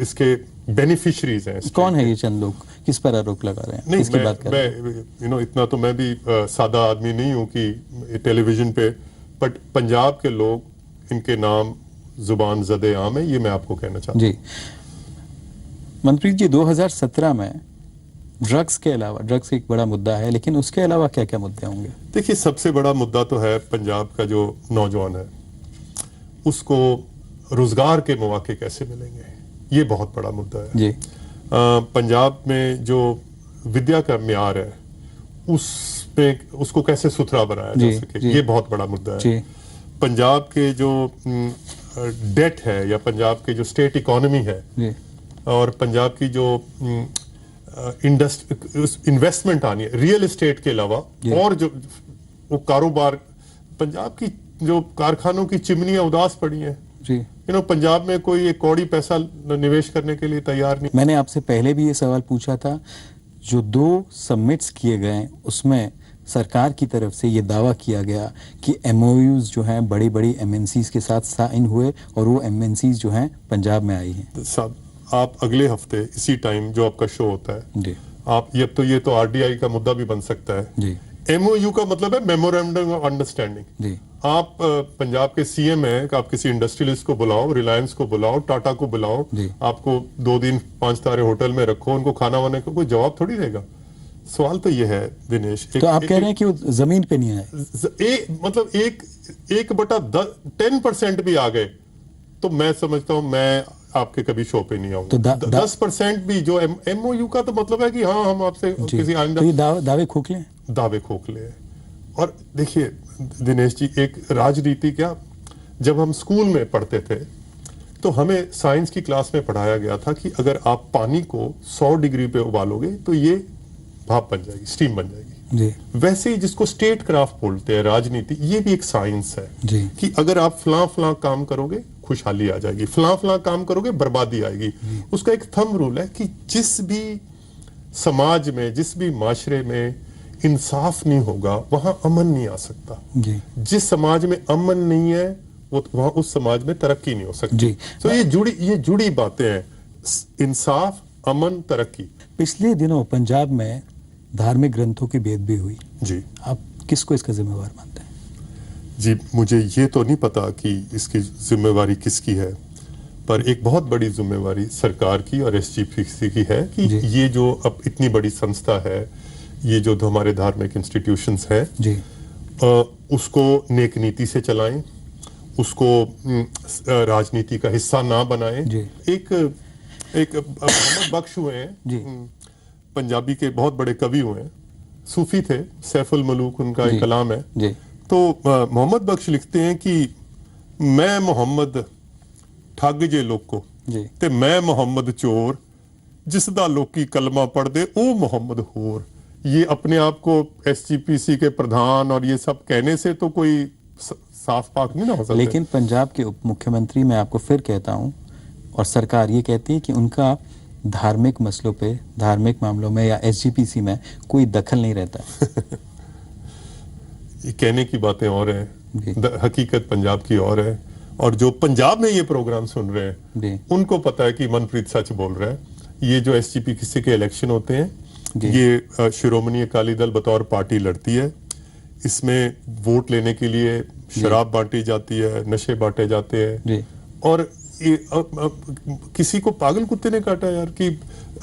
इसके बेनिफिशरीज हैं। कौन है ये चंद लोग, किस पर आरोप लगा रहे हैं? नहीं, किसकी बात कर रहे हैं? इतना तो मैं भी सादा आदमी नहीं हूं कि टेलीविजन पे, बट पंजाब के लोग, इनके नाम जुबान ज़दे आम है, ये मैं आपको कहना चाहता हूं। जी मनप्रीत जी, 2017 में ड्रग्स के अलावा, ड्रग्स एक बड़ा मुद्दा है, लेकिन उसके अलावा क्या क्या मुद्दे होंगे? देखिए, सबसे बड़ा मुद्दा तो है पंजाब का जो नौजवान है उसको रोजगार के मौके कैसे मिलेंगे, ये बहुत बड़ा मुद्दा है जी। पंजाब में जो विद्या का म्यार है उसको कैसे सुथरा बनाया जा सके, ये बहुत बड़ा मुद्दा है जी। पंजाब के जो डेट है या पंजाब के जो स्टेट इकोनॉमी है जी। और पंजाब की जो इन्वेस्टमेंट आनी है रियल एस्टेट के अलावा, और जो वो कारोबार, पंजाब की जो कारखानों की चिमनियां उदास पड़ी हैं जी। पंजाब में कोई एक कौड़ी पैसा निवेश करने के लिए तैयार नहीं। मैंने आपसे पहले भी ये सवाल पूछा था, जो 2 समिट्स किए गए उसमें सरकार की तरफ से ये दावा किया गया कि एमओयूज जो हैं बड़ी बड़ी एमएनसीज के साथ साइन हुए और वो एमएनसीज जो हैं पंजाब में आई हैं। साहब, आप अगले हफ्ते इसी टाइम जो आपका शो होता है जी, आप ये तो आरडीआई का मुद्दा भी बन सकता है जी। एमओयू का मतलब है मेमोरेंडम ऑफ अंडरस्टैंडिंग जी। आप पंजाब के सीएम हैं कि आप किसी इंडस्ट्रियलिस्ट को बुलाओ, रिलायंस को बुलाओ, टाटा को बुलाओ, आपको 2 दिन 5 तारे होटल में रखो, उनको खाना वाने का कोई जवाब थोड़ी देगा। सवाल तो ये है दिनेश, तो आप कह रहे हैं कि वो जमीन पे नहीं आए, मतलब 1/10% भी आ गए तो मैं समझता हूं मैं आपके कभी शो पे नहीं आऊंगा। तो 10% भी जो एमओयू का तो मतलब है कि हाँ, हम आपसे किसी आइंदा तो दावे खोखले। और देखिए दिनेश जी, एक राजनीति क्या, जब हम स्कूल में पढ़ते थे तो हमें साइंस की क्लास में पढ़ाया गया था कि अगर आप पानी को 100 डिग्री पे उबालोगे तो ये भाप बन जाएगी, स्टीम बन जाएगी जी। वैसे ही जिसको स्टेट क्राफ्ट बोलते हैं राजनीति, ये भी एक साइंस है जी। कि अगर आप फलां काम करोगे खुशहाली आ जाएगी, फलां काम करोगे बर्बादी आएगी। उसका एक थंब रूल है कि जिस भी समाज में, जिस भी माशरे में इंसाफ नहीं होगा वहां अमन नहीं आ सकता जी। जिस समाज में अमन नहीं है वो वहां उस समाज में तरक्की नहीं हो सकती। तो ये जुड़ी बातें हैं, इंसाफ, अमन, तरक्की। पिछले दिनों पंजाब में धार्मिक ग्रंथों की बेदबी हुई जी, आप किसको इसका जिम्मेवार मानते हैं? जी, मुझे ये तो नहीं पता कि इसकी जिम्मेवारी किसकी है, पर एक बहुत बड़ी जिम्मेवारी सरकार की और एसजीपीसी की है कि ये जो अब इतनी बड़ी संस्था है, ये जो हमारे धार्मिक इंस्टीट्यूशंस हैं जी, उसको नेक नीति से चलाएं, उसको राजनीति का हिस्सा ना बनाएं। एक मोहम्मद बख्श हुए हैं, पंजाबी के बहुत बड़े कवि हुए हैं, सूफी थे, सैफुल मलूक उनका एक कलाम है जी। तो मोहम्मद बख्श लिखते हैं कि मैं मोहम्मद ठग जे लोको ते मैं मोहम्मद चोर, जिसदा लोकी कलमा पढ़ दे ओ मोहम्मद होर। ये अपने आप को एसजीपीसी के प्रधान और ये सब कहने से तो कोई साफ पाक नहीं ना हो सकता। लेकिन पंजाब के उप मुख्यमंत्री, मैं आपको फिर कहता हूं, और सरकार ये कहती है कि उनका धार्मिक मसलों पे, धार्मिक मामलों में या एसजीपीसी में कोई दखल नहीं रहता। ये कहने की बातें और हैं, हकीकत पंजाब की और है, और जो पंजाब में ये प्रोग्राम सुन रहे हैं उनको पता है कि मनप्रीत सच बोल रहा है। ये जो एसजीपीसी के इलेक्शन होते हैं, ये शिरोमणि अकाली दल बतौर पार्टी लड़ती है, इसमें वोट लेने के लिए शराब बांटी जाती है, नशे बांटे जाते हैं, और किसी को पागल कुत्ते ने काटा यार कि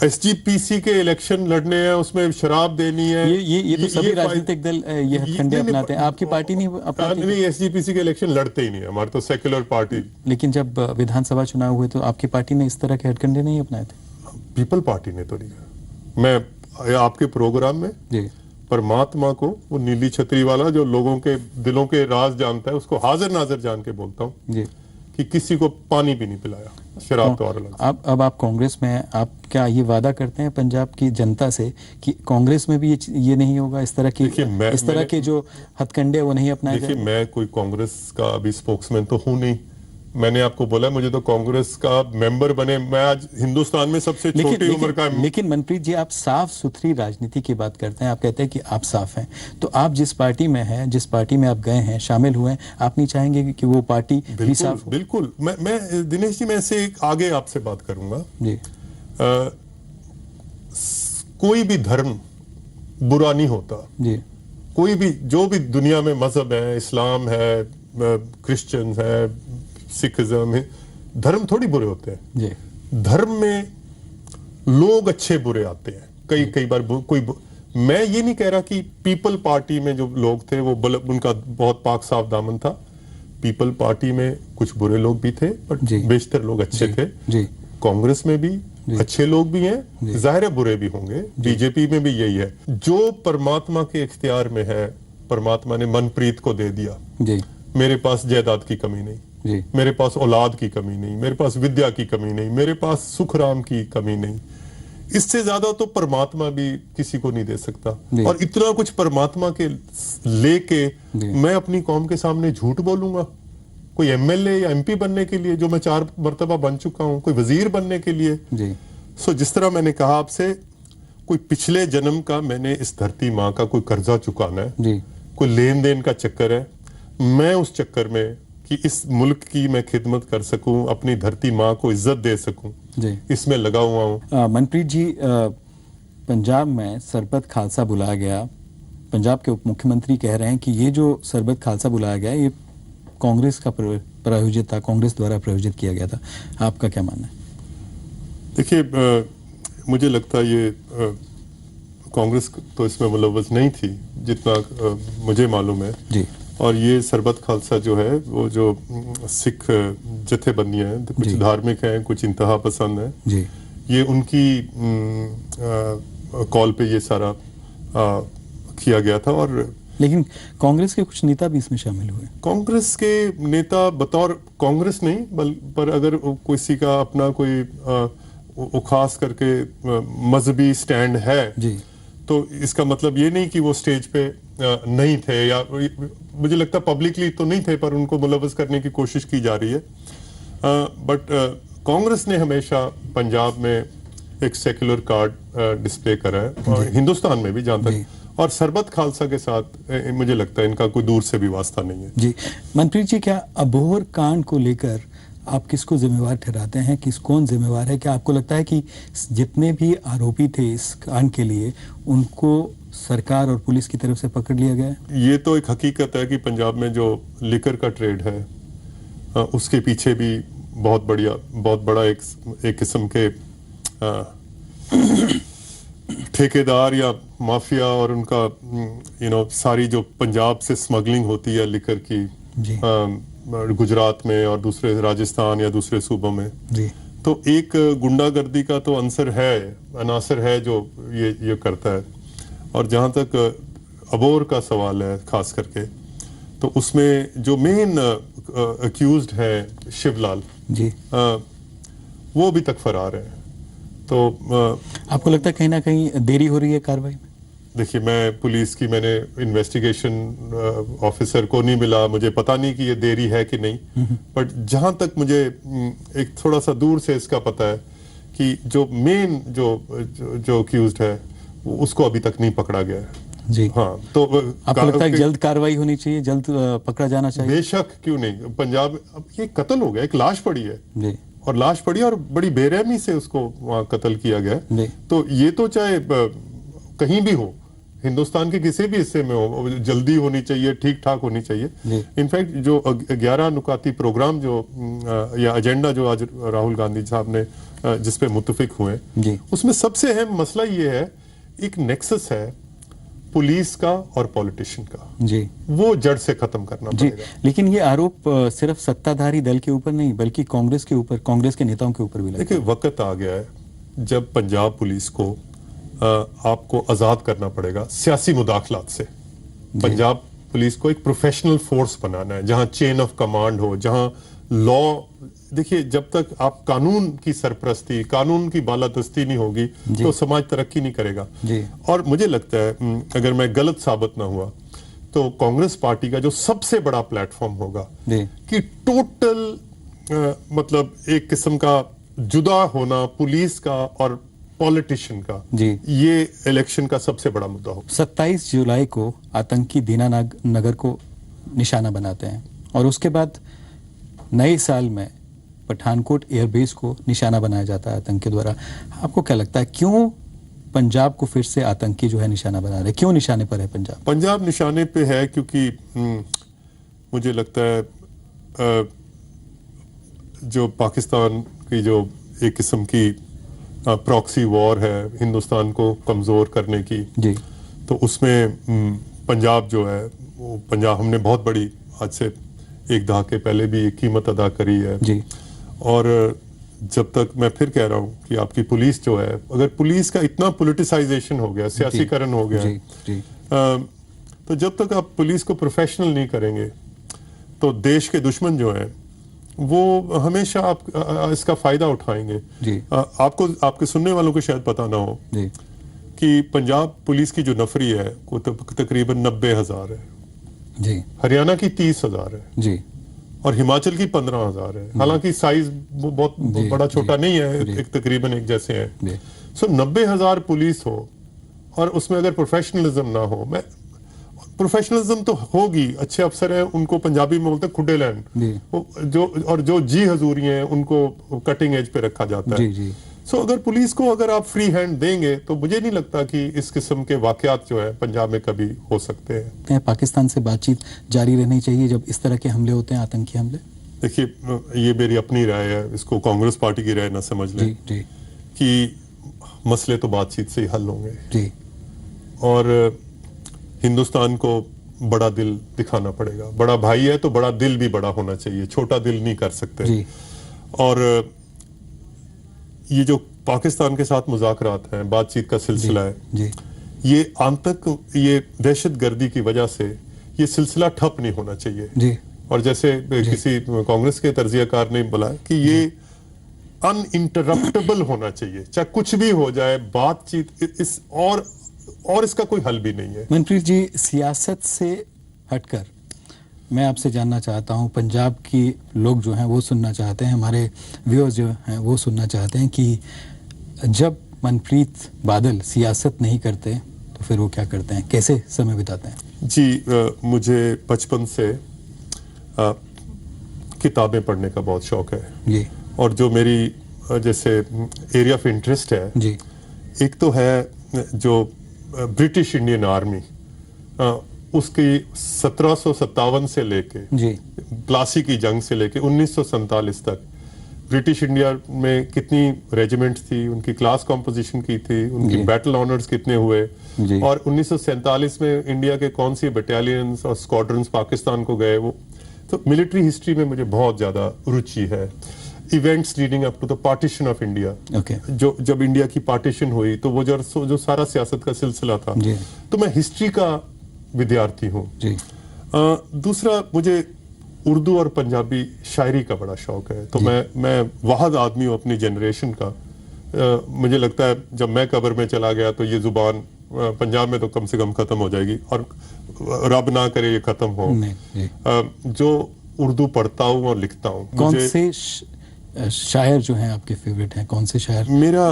एसजीपीसी के इलेक्शन लड़ने हैं, उसमें शराब देनी है। ये तो सभी राजनीतिक दल ये हथकंडे अपनाते हैं। आपकी पार्टी नहीं अपनाती? नहीं, एसजीपीसी के इलेक्शन लड़ते ही नहीं, हमारे तो सेक्युलर पार्टी। लेकिन जब विधानसभा चुनाव हुए तो आपकी पार्टी ने इस तरह के हथकंडे नहीं अपनाए थे? पीपल पार्टी ने तो नहीं। मैं आपके प्रोग्राम में जी परमात्मा को, वो नीली छतरी वाला जो लोगों के दिलों के राज जानता है, उसको हाजिर नाजिर जान के बोलता हूँ जी कि किसी को पानी भी नहीं पिलाया, शराब तो और अलग। अब आप कांग्रेस में हैं, आप क्या ये वादा करते हैं पंजाब की जनता से कि कांग्रेस में भी ये नहीं होगा, इस तरह के जो हथकंडे वो नहीं अपनाए जाएंगे? देखिए, मैं कोई कांग्रेस का अभी स्पोक्समैन तो हूं नहीं। मैंने आपको बोला मुझे तो कांग्रेस का मेंबर बने, मैं आज हिंदुस्तान में सबसे छोटी उम्र का। लेकिन मनप्रीत जी, आप साफ सुथरी राजनीति की बात करते हैं, आप कहते हैं कि आप साफ हैं, तो आप जिस पार्टी में हैं, जिस पार्टी में आप गए हैं, शामिल हुए हैं, आप नहीं चाहेंगे कि वो पार्टी भी साफ हो? बिल्कुल। मैं दिनेश जी, मैं से आगे आपसे बात करूंगा जी। कोई भी धर्म बुरा नहीं होता जी। कोई भी, जो भी दुनिया में मजहब है, इस्लाम है, क्रिश्चियन है, सिखिज्म है, धर्म थोड़ी बुरे होते हैं जी। धर्म में लोग अच्छे बुरे आते हैं कई बार। मैं ये नहीं कह रहा कि पीपल पार्टी में जो लोग थे वो उनका बहुत पाक साफ दामन था। पीपल पार्टी में कुछ बुरे लोग भी थे, बट बेशतर लोग अच्छे थे जी। कांग्रेस में भी अच्छे लोग भी हैं, जाहिर है बुरे भी होंगे, बीजेपी में भी यही है। जो परमात्मा के इख्तियार में है, परमात्मा ने मनप्रीत को दे दिया जी। मेरे पास जायदाद की कमी नहीं जी। मेरे पास औलाद की कमी नहीं, मेरे पास विद्या की कमी नहीं, मेरे पास सुखराम की कमी नहीं। इससे ज्यादा तो परमात्मा भी किसी को नहीं दे सकता। और इतना कुछ परमात्मा के लेके मैं अपनी कौम के सामने झूठ बोलूंगा? कोई एमएलए या एमपी बनने के लिए, जो मैं 4 मरतबा बन चुका हूं, कोई वजीर बनने के लिए जी। सो जिस तरह मैंने कहा आपसे, कोई पिछले जन्म का मैंने इस धरती माँ का कोई कर्जा चुकाना है जी। कोई लेन देन का चक्कर है। मैं उस चक्कर में कि इस मुल्क की मैं खिदमत कर सकूं, अपनी धरती माँ को इज्जत दे सकूं, इसमें लगा हुआ हूं। मनप्रीत जी, पंजाब में सरबत खालसा बुलाया गया, पंजाब के उप मुख्यमंत्री कह रहे हैं कि ये जो सरबत खालसा बुलाया गया, ये कांग्रेस का प्रायोजित था, कांग्रेस द्वारा प्रायोजित किया गया था। आपका क्या मानना है? देखिए, मुझे लगता है ये कांग्रेस तो इसमें मुलव्वस नहीं थी, जितना मुझे मालूम है जी। और ये सरबत खालसा जो है, वो जो सिख जथेबंदियां हैं, कुछ धार्मिक हैं, कुछ इंतहा पसंद हैं जी। ये उनकी कॉल पे ये सारा किया गया था। और लेकिन कांग्रेस के कुछ नेता भी इसमें शामिल हुए। कांग्रेस के नेता बतौर कांग्रेस नहीं, पर अगर किसी का अपना कोई खास करके मजहबी स्टैंड है जी, तो इसका मतलब ये नहीं कि वो स्टेज पे नहीं थे, या मुझे लगता पब्लिकली तो नहीं थे, पर उनको मुलव्वस करने की कोशिश की जा रही है। बट कांग्रेस ने हमेशा पंजाब में एक सेक्युलर कार्ड डिस्प्ले करा है, और हिंदुस्तान में भी जहां तक, और सरबत खालसा के साथ मुझे लगता है इनका कोई दूर से भी वास्ता नहीं है जी। मनप्रीत जी, क्या अबोहर कांड को लेकर आप किसको जिम्मेवार ठहराते हैं? कौन जिम्मेवार है? क्या आपको लगता है कि जितने भी आरोपी थे इस कांड के लिए, उनको सरकार और पुलिस की तरफ से पकड़ लिया गया है? ये तो एक हकीकत है कि पंजाब में जो लिकर का ट्रेड है, उसके पीछे भी बहुत बड़ा एक किस्म के ठेकेदार या माफिया, और उनका सारी जो पंजाब से स्मगलिंग होती है लिकर की गुजरात में और दूसरे राजस्थान या दूसरे सूबों में जी। तो एक गुंडागर्दी का तो अनासर है जो ये करता है। और जहां तक अबोर का सवाल है खास करके, तो उसमें जो मेन अक्यूज्ड है शिवलाल जी, वो अभी तक फरार है। तो आपको लगता है कहीं ना कहीं देरी हो रही है कार्रवाई में? देखिए, मैंने इन्वेस्टिगेशन ऑफिसर को नहीं मिला, मुझे पता नहीं कि ये देरी है कि नहीं, बट जहां तक मुझे एक थोड़ा सा दूर से इसका पता है कि जो मेन जो अक्यूज्ड है, उसको अभी तक नहीं पकड़ा गया है जी। हाँ, तो आपको लगता है जल्द कार्रवाई होनी चाहिए, जल्द पकड़ा जाना चाहिए? बेशक, क्यों नहीं। पंजाब अब ये कत्ल हो गया, एक लाश पड़ी है जी, और लाश पड़ी और बड़ी बेरहमी से उसको वहां कत्ल किया गया। तो ये तो चाहे कहीं भी हो, हिंदुस्तान के किसी भी हिस्से में हो, जल्दी होनी चाहिए, ठीक ठाक होनी चाहिए। इनफैक्ट जो 11 नुकाती प्रोग्राम जो या एजेंडा जो आज राहुल गांधी साहब ने जिस पे मुत्तफिक हुए, उसमें सबसे अहम मसला ये है, एक नेक्सस है पुलिस का और पॉलिटिशियन का, जी, वो जड़ से खत्म करना पड़ेगा। लेकिन ये आरोप सिर्फ सत्ताधारी दल के ऊपर नहीं बल्कि कांग्रेस के ऊपर, कांग्रेस के नेताओं के ऊपर भी लगता है। देखिए, वक्त आ गया है जब पंजाब पुलिस को आपको आजाद करना पड़ेगा सियासी मुदाखलात से। पंजाब पुलिस को एक प्रोफेशनल फोर्स बनाना है, जहां चेन ऑफ कमांड हो, जहां लॉ, देखिए जब तक आप कानून की सरपरस्ती, कानून की बालादस्ती नहीं होगी तो समाज तरक्की नहीं करेगा। और मुझे लगता है अगर मैं गलत साबित ना हुआ तो कांग्रेस पार्टी का जो सबसे बड़ा प्लेटफॉर्म होगा कि टोटल मतलब एक किस्म का जुदा होना पुलिस का और पॉलिटिशियन का, ये इलेक्शन का सबसे बड़ा मुद्दा हो। 27 जुलाई को आतंकी दीनानगर को निशाना बनाते हैं और उसके बाद नए साल में पठानकोट एयरबेस को निशाना बनाया जाता है आतंक के द्वारा। आपको क्या लगता है क्यों पंजाब को फिर से आतंकी जो है निशाना बना रहे, क्यों निशाने पर है पंजाब? पंजाब निशाने पे है क्योंकि मुझे लगता है जो पाकिस्तान की जो एक किस्म की प्रॉक्सी वॉर है हिंदुस्तान को कमजोर करने की, तो उसमें पंजाब जो है वो पंजाब हमने बहुत बड़ी आज से एक दहाके पहले भी कीमत अदा करी है। और जब तक मैं फिर कह रहा हूं कि आपकी पुलिस जो है, अगर पुलिस का इतना पॉलिटिसाइजेशन हो गया, सियासीकरण हो गया, तो जब तक आप पुलिस को प्रोफेशनल नहीं करेंगे तो देश के दुश्मन जो है वो हमेशा आप इसका फायदा उठाएंगे। आपको, आपके सुनने वालों को शायद पता ना हो कि पंजाब पुलिस की जो नफरी है वो तकरीबन 90,000 है, हरियाणा की 30,000 है और हिमाचल की 15,000 है। हालांकि साइज बहुत बड़ा छोटा नहीं है, एक तकरीबन एक जैसे हैं। सो 90,000 पुलिस हो और उसमें अगर प्रोफेशनलिज्म ना हो, मैं प्रोफेशनलिज्म तो होगी, अच्छे अफसर हैं, उनको पंजाबी में बोलते हैं खुडे लैंड, जो जी हजूरी हैं उनको कटिंग एज पे रखा जाता है। सो अगर पुलिस को अगर आप फ्री हैंड देंगे तो मुझे नहीं लगता कि इस किस्म के वाकयात जो है पंजाब में कभी हो सकते हैं। पाकिस्तान से बातचीत जारी रहनी चाहिए जब इस तरह के हमले होते हैं, आतंकी हमले। देखिए, ये मेरी अपनी राय है, इसको कांग्रेस पार्टी की राय ना समझ लें कि मसले तो बातचीत से ही हल होंगे और हिंदुस्तान को बड़ा दिल दिखाना पड़ेगा। बड़ा भाई है तो बड़ा दिल भी बड़ा होना चाहिए, छोटा दिल नहीं कर सकते। और ये जो पाकिस्तान के साथ मुज़ाकरात हैं, बातचीत का सिलसिला है, ये ये दहशतगर्दी की वजह से ये सिलसिला ठप नहीं होना चाहिए। और जैसे किसी कांग्रेस के तर्जियाकार ने बोला कि ये अनइंटरप्टेबल होना चाहिए, चाहे कुछ भी हो जाए, बातचीत इस और इसका कोई हल भी नहीं है। मनप्रीत जी, सियासत से हटकर मैं आपसे जानना चाहता हूं, पंजाब की लोग जो हैं वो सुनना चाहते हैं, हमारे व्यूअर्स जो हैं वो सुनना चाहते हैं कि जब मनप्रीत बादल सियासत नहीं करते तो फिर वो क्या करते हैं, कैसे समय बिताते हैं? जी, मुझे बचपन से किताबें पढ़ने का बहुत शौक है और जो मेरी जैसे एरिया ऑफ इंटरेस्ट है, एक तो है जो ब्रिटिश इंडियन आर्मी, उसकी 1757 से लेके प्लासी की जंग से लेके 1947 तक ब्रिटिश इंडिया में कितनी रेजिमेंट थी, उनकी क्लास कॉम्पोजिशन की थी, उनकी बैटल ऑनर्स कितने हुए और 1947 में इंडिया के कौन सी बटालियंस और स्क्वाड्रंस पाकिस्तान को गए, वो तो मिलिट्री हिस्ट्री में मुझे बहुत ज्यादा रुचि है। Events leading up to the partition of India, जो जब इंडिया की पार्टीशन हुई तो वो जो सारा सियासत का सिलसिला था, तो मैं हिस्ट्री का विद्यार्थी हूँ। दूसरा, मुझे उर्दू और पंजाबी शायरी का बड़ा शौक है, तो मैं वाहद आदमी हूँ अपनी जनरेशन का। मुझे लगता है जब मैं कब्र में चला गया तो ये जुबान पंजाब में तो कम से कम खत्म हो जाएगी और रब ना करे ये खत्म हो। जो उर्दू पढ़ता हूँ और लिखता हूँ। कौन से शायर जो हैं आपके फेवरेट हैं, कौन से शायर? मेरा,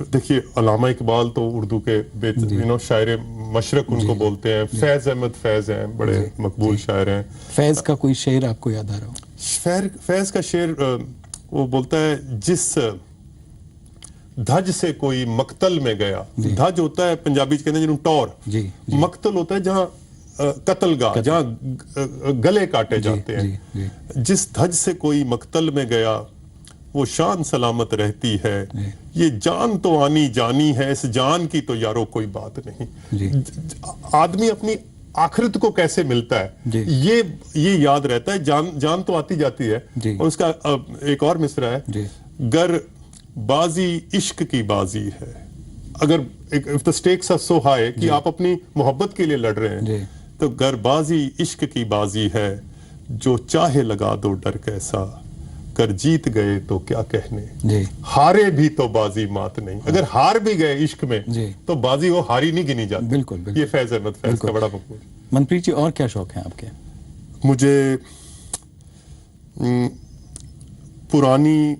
देखिए, अल्लामा इकबाल तो उर्दू के शायर मशरक उनको बोलते हैं। फैज अहमद फैज हैं, बड़े मकबूल शायर हैं। फैज का कोई शेर आपको याद आ रहा हो? फैज का शेर वो बोलता है, धज से कोई मकतल में गया। धज होता है पंजाबी कहते हैं जिन्होंने टौर, मकतल होता है जहां कत्लगाह, जहां गले काटे जाते हैं। जिस धज से कोई मकतल में गया वो शान सलामत रहती है। ये जान तो आनी जानी है, इस जान की तो यारो कोई बात नहीं। आदमी अपनी आखिरत को कैसे मिलता है ये याद रहता है। जान तो आती जाती है। और उसका एक और मिसरा है, गर बाजी इश्क की बाजी है। अगर if the stakes are so high कि आप अपनी मोहब्बत के लिए लड़ रहे हैं, तो गर बाजी इश्क की बाजी है, जो चाहे लगा दो डर कैसा, कर जीत गए तो क्या कहने, हारे भी तो बाजी मात नहीं। अगर हार भी गए इश्क में तो बाजी वो हारी नहीं गिनी जाती। बिल्कुल, बिल्कुल। ये फैज अहमद फैज का बड़ा मकबूल। मनप्रीत जी, और क्या शौक है आपके? मुझे पुरानी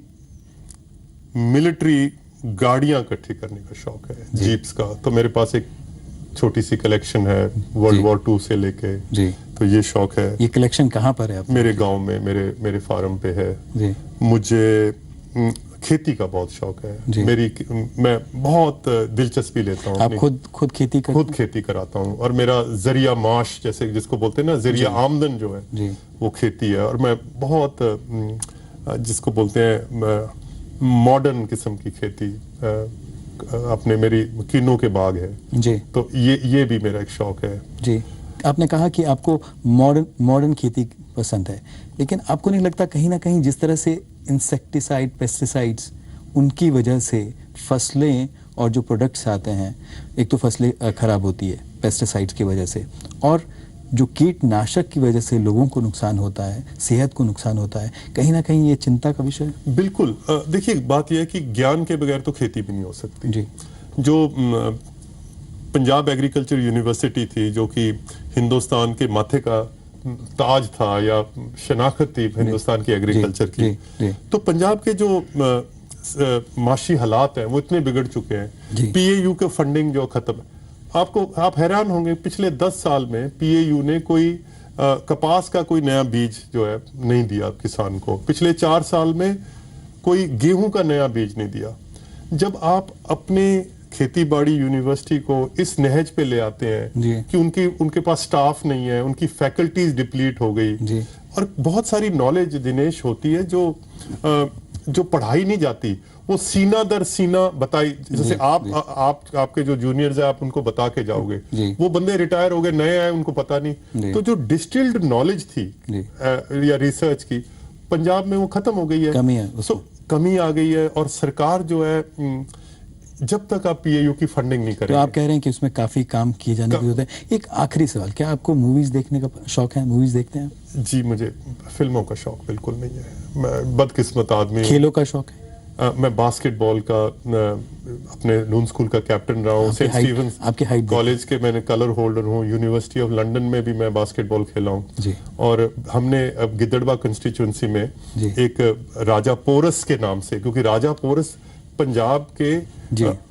मिलिट्री गाड़ियां इकट्ठी करने का शौक है, जीप्स का। तो मेरे पास एक छोटी सी कलेक्शन है वर्ल्ड वॉर 2 से लेके। तो ये शौक है। ये कलेक्शन कहाँ पर है आपका? मेरे गांव में, मेरे फार्म पे है। मुझे खेती का बहुत शौक है। मैं बहुत दिलचस्पी लेता हूँ। आप खुद खेती करते हैं? खुद खेती कराता हूँ। और मेरा जरिया माश, जैसे जिसको बोलते हैं ना, जरिया आमदन जो है वो खेती है। और मैं बहुत जिसको बोलते हैं मॉडर्न किस्म की खेती, अपने मेरी किन्नों के बाग है जी। तो ये भी मेरा एक शौक है जी। आपने कहा कि आपको मॉडर्न खेती पसंद है, लेकिन आपको नहीं लगता कहीं ना कहीं जिस तरह से इंसेक्टिसाइड, पेस्टिसाइड्स, उनकी वजह से फसलें और जो प्रोडक्ट्स आते हैं, एक तो फसलें खराब होती है पेस्टिसाइड्स की वजह से, और जो कीटनाशक की वजह से लोगों को नुकसान होता है, सेहत को नुकसान होता है, कहीं ना कहीं ये चिंता का विषय है? बिल्कुल। देखिए, बात यह है कि ज्ञान के बगैर तो खेती भी नहीं हो सकती जी। जो पंजाब एग्रीकल्चर यूनिवर्सिटी थी, जो कि हिंदुस्तान के माथे का ताज था या शनाख्त थी हिंदुस्तान की एग्रीकल्चर की, तो पंजाब के जो माशी हालात हैं वो इतने बिगड़ चुके हैं। पीएयू के फंडिंग जो खत्म है, आप हैरान होंगे, पिछले 10 साल में पीएयू ने कोई कपास का कोई नया बीज जो है नहीं दिया किसान को। पिछले 4 साल में कोई गेहूं का नया बीज नहीं दिया। जब आप अपने खेती बाड़ी यूनिवर्सिटी को इस नहज पे ले आते हैं कि उनके पास स्टाफ नहीं है, उनकी फैकल्टीज डिप्लीट हो गई, और बहुत सारी नॉलेज दिनेश होती है जो पढ़ाई नहीं जाती, वो सीना दर सीना बताई। जैसे आपके जो जूनियर्स है, आप उनको बता के जाओगे, वो बंदे रिटायर हो गए, नए आए, उनको पता नहीं। तो जो डिस्टिल्ड नॉलेज थी या रिसर्च की, पंजाब में वो खत्म हो गई है, कमी आ गई है। और सरकार जो है, जब तक आप पीएयू की फंडिंग नहीं करेंगे, तो आप कह रहे हैं कि उसमें काफी काम किए जाने की जरूरत है। एक आखिरी सवाल, क्या आपको मूवीज देखने का शौक है? मूवीज देखते हैं? जी, मुझे फिल्मों का शौक बिल्कुल नहीं है। मैं बदकिस्मत आदमी। खेलों का शौक है? मैं बास्केटबॉल का अपने नून स्कूल का कैप्टन रहा हूँ। सेंट स्टीफेंस कॉलेज के मैंने कलर होल्डर हूँ। यूनिवर्सिटी ऑफ लंदन में भी मैं बास्केटबॉल खेला हूँ। और हमने अब गिद्दड़बा कंस्टिट्यूंसी में एक राजा पोरस के नाम से, क्योंकि राजा पोरस पंजाब के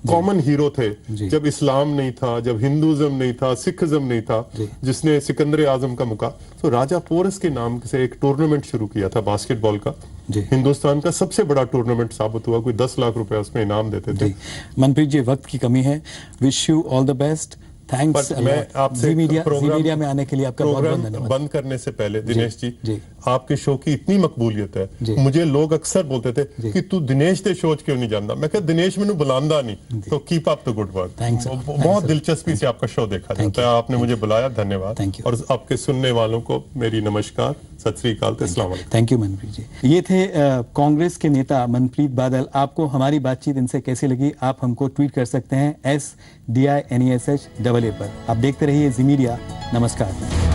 कॉमन हीरो थे जब इस्लाम नहीं था, जब हिंदुइज्म नहीं था, सिखिज्म नहीं था, जिसने सिकंदर आजम का तो राजा पोरस के नाम से एक टूर्नामेंट शुरू किया था बास्केटबॉल का। हिंदुस्तान का सबसे बड़ा टूर्नामेंट साबित हुआ। कोई 10 लाख रुपए उसमें इनाम देते थे। मनप्रीत जी, वक्त की कमी है। Wish you all the best. Thanks. मैं आपसे मीडिया में आने के लिए आपका बहुत बहुत धन्यवाद। बंद करने से पहले दिनेश जी, आपके शो की इतनी मकबूलियत है, मुझे लोग अक्सर बोलते थे कि तू दिनेश दे शो क्यों नहीं जानता। मैं कहता दिनेश मैंने बुलांदा नहीं। तो keep up the good work. बहुत दिलचस्पी से आपका शो देखा जाता है। आपने मुझे बुलाया, धन्यवाद। और आपके सुनने वालों को मेरी नमस्कार, सत श्री अकाल, अस्सलाम वालेकुम। थैंक यू मनप्रीत जी। ये थे कांग्रेस के नेता मनप्रीत बादल। आपको हमारी बातचीत इनसे कैसी लगी, आप हमको ट्वीट कर सकते हैं SDINESH AA पर। आप देखते रहिए जी मीडिया। नमस्कार।